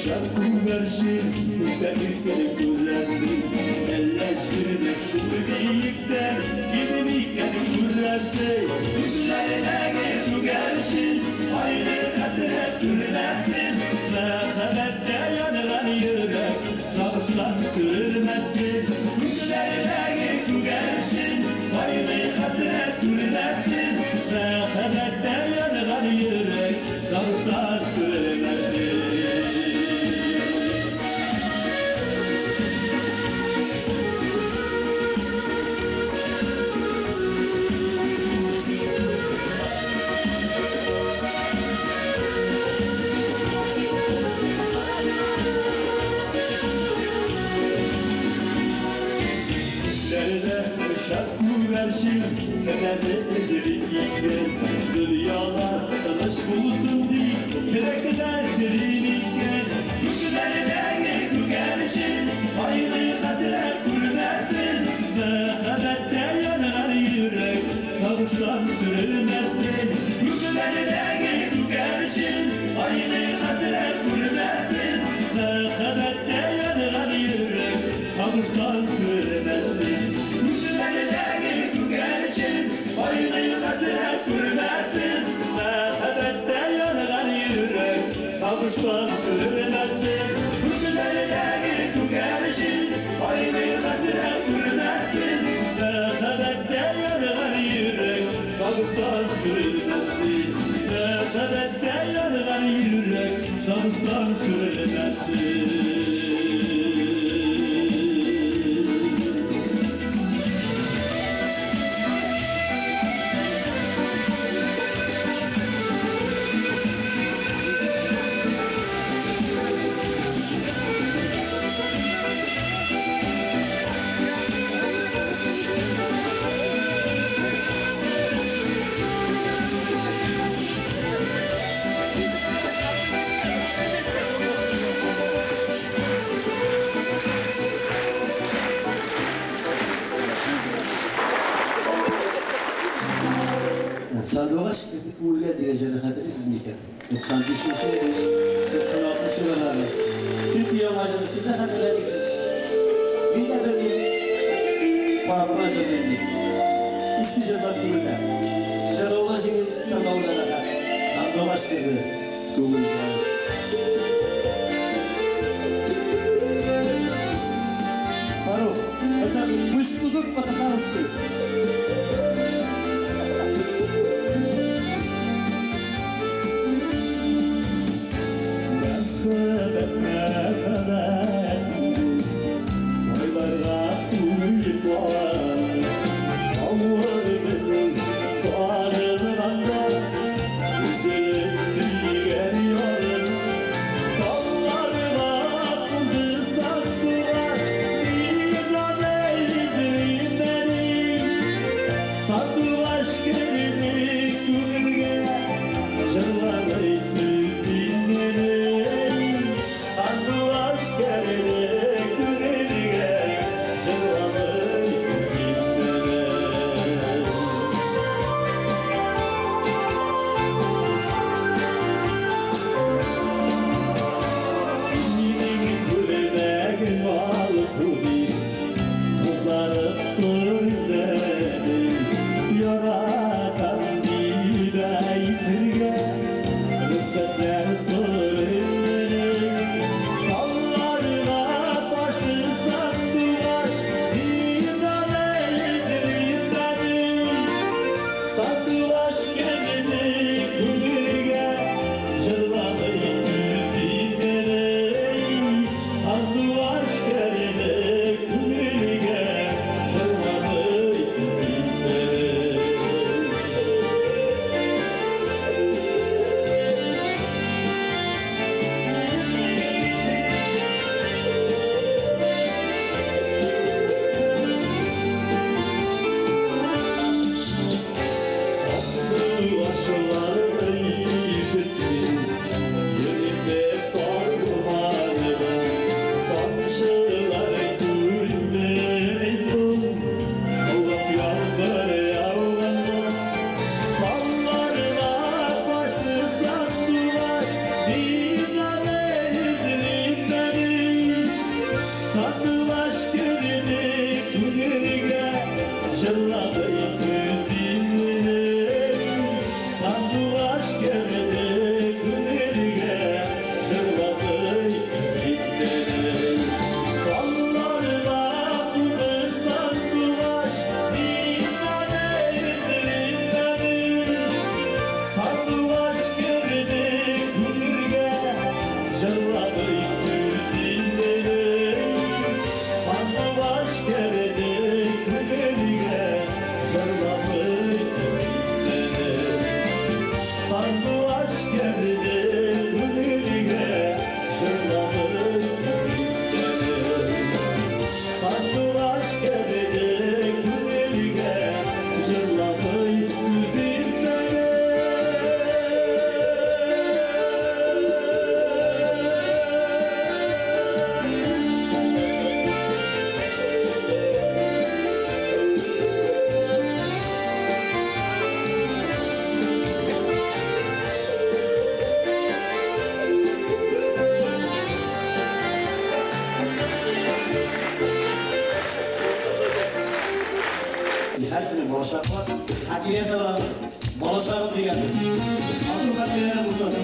Şarkı versin, müstehirkelik güzelsin. Elleştirmek şu birlikten, gidimiken güzelsin. Yüzlerine tügersin, aynı hasret sürmezsin. Merhamette yanılan yürek, sağıştan sürülmezsin. Yüzlerine tügersin, aynı hasret sürmezsin. Merhamette yanılan yürek, sağıştan sürülmezsin. Dünyalar tanış bulsun diye Kürekler derinlikten Yüzlerine tügersin Ayrı hasret sürmezsin Merhamette yanar yürek Kavuştan sürülmezsin Yüzlerine tügersin Ayrı hasret sürmezsin Merhamette yanar yürek Kavuştan sürmezsin Yüzlerine tügersin Ayrı hasret sürmezsin Merhamette yanar yürek Kavuştan sürmezsin Yüzlerine tügersin Ayrı hasret sürmezsin Merhamette yanar yürek Kavuştan sürmezsin Merhamette yanar yürek Kavuştan sürmezsin
Sadoğaç Uğur'la diyeceğini hatırlısınız mı iken? 95. 96 sıralarla. Çünkü yamacını siz de hatırlamışsınız. Bir de bir parapıraca verdik. İsmi Cezat Uğur'la. Sadoğaç'ın tanavlarına da Sadoğaç dedi. Uğur'la. Faruk, это мышкудук по-татарски. Her günü bolacak var. Hakiyet alalım. Bolacak diye. Asıl hakiyet burada.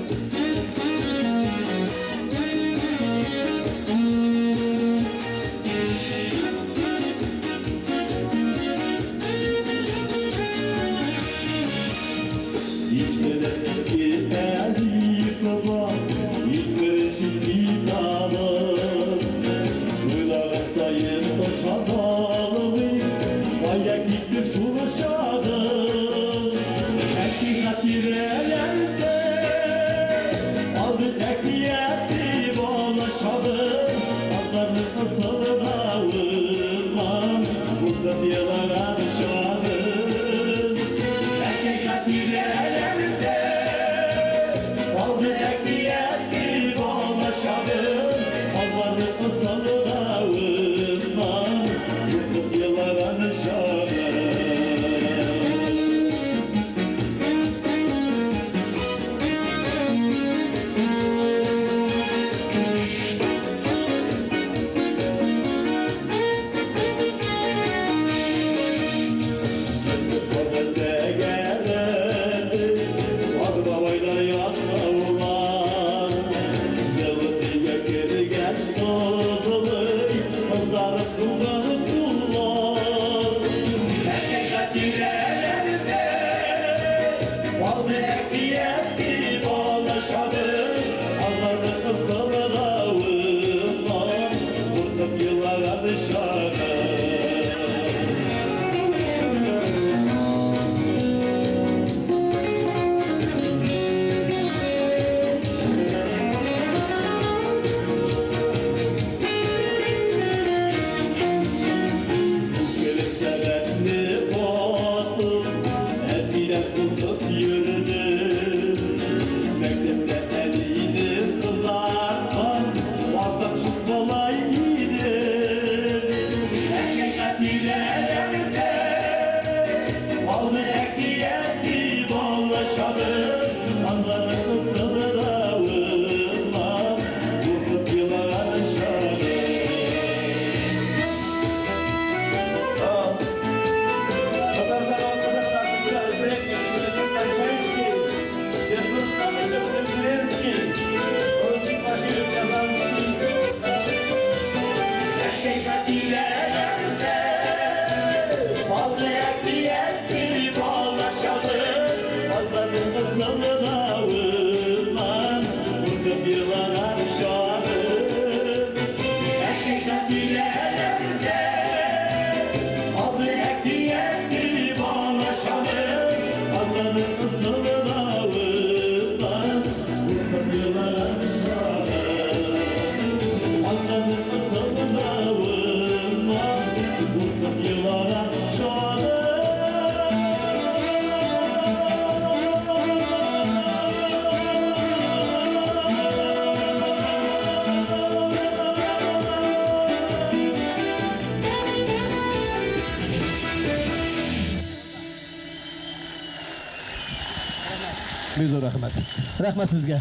Рахмат сезгә.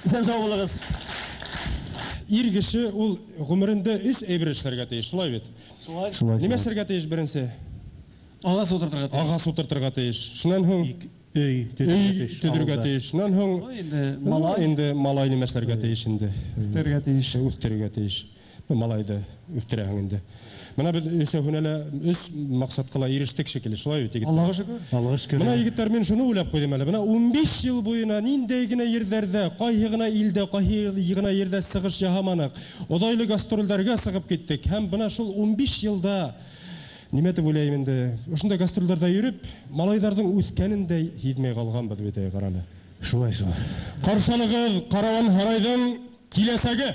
Исән сау булыгыз.
Ир кеше ул гомерендә үз әйбер эшләргә тиеш, шулай бит?
Шулай.
Нимә эшләргә тиеш беренче?
Агас утыртырга тиеш.
Агас утыртырга тиеш. Шуннан һуң өй төдергә тиеш. Шуннан һуң инде малай нимә эшләргә тиеш инде?
Үстерергә тиеш.
Үстерергә тиеш. Малайды үстерәһең инде. Менә без өсәһүнәлә үз максаткала ирештек шикелле, шулай бит егет.
Аллага шөкер. Аллага шөкер.
Менә егетләр, мин шуны уйлап куйдым әле. Менә 15 ел буена ниндәй генә ерләрдә, кайһы гына илдә, кайһы гына ердә сыгыш яһаманык, одайлы гастрольләргә сыгып киттек. Һәм менә шул 15 елда нимә дип уйлыйм инде, шундай гастрольләрдә йөреп, малайларның үскәнен дә һизмәй калганбыз бит караны.
Шулай.
Каршылыгыз Караван Һарайдың киләсәге.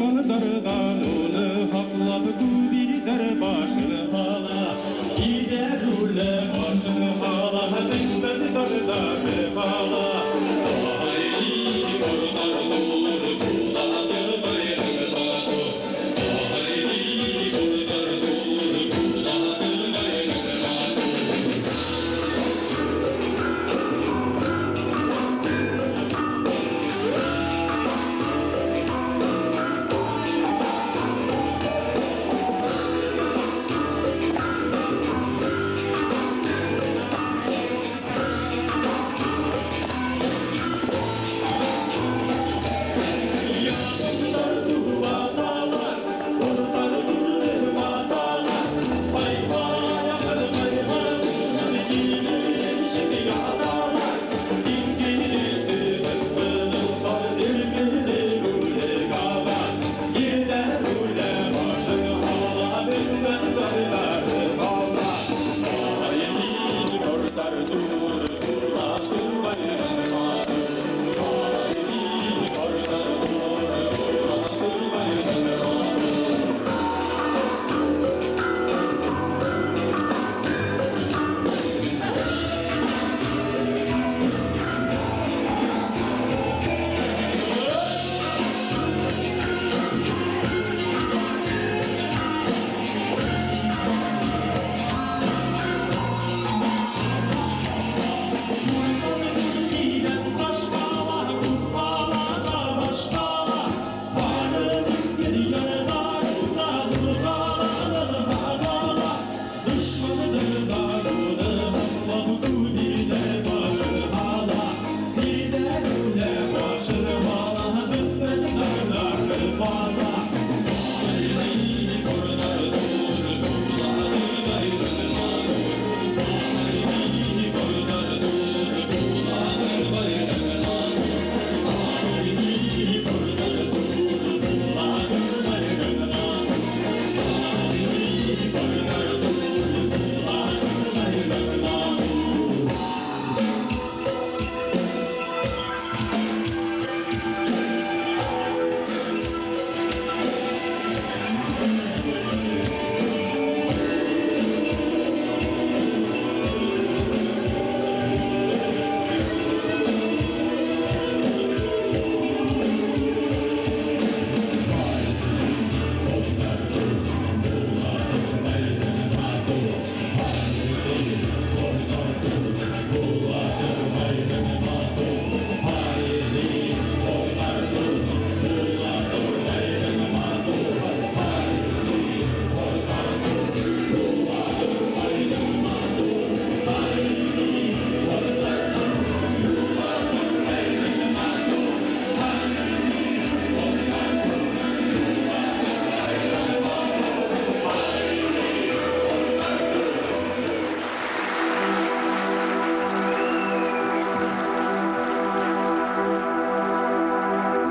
Маңдардан оны хақлап күбирдер башын қала. Идерулі башын қала, діңбәді дардары қала. Айли бордар dur, кулады байрағына dur. Айли бордар dur, кулады байрағына dur.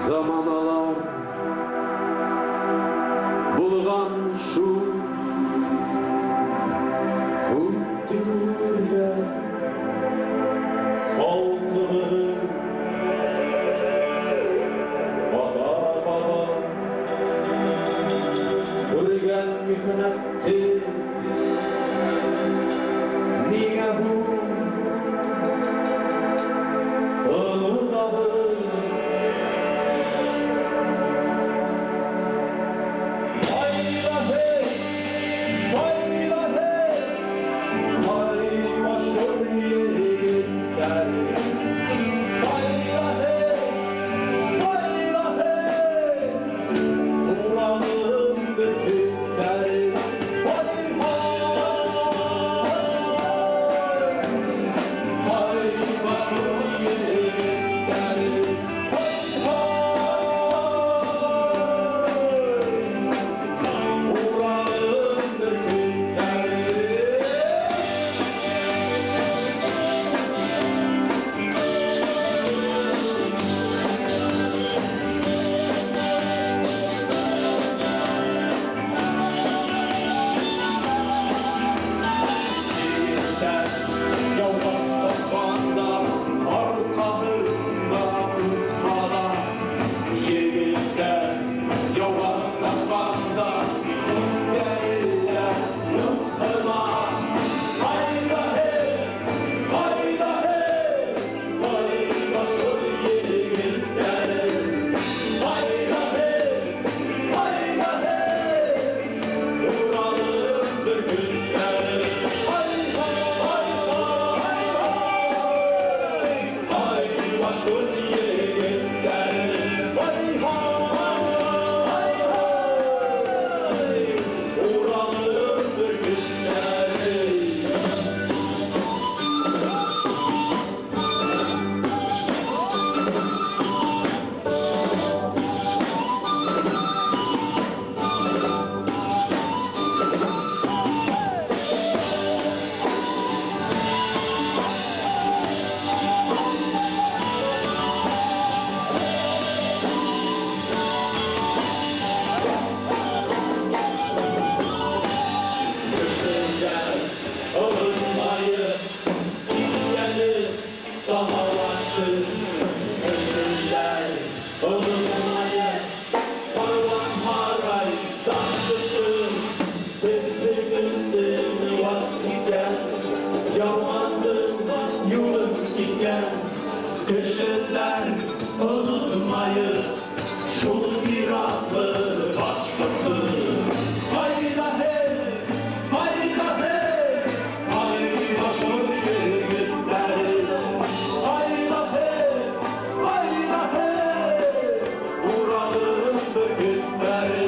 Заманалар булган шу үттүрдө халкыбыз бата-бата көргөн михнатты нигә бу burgutlar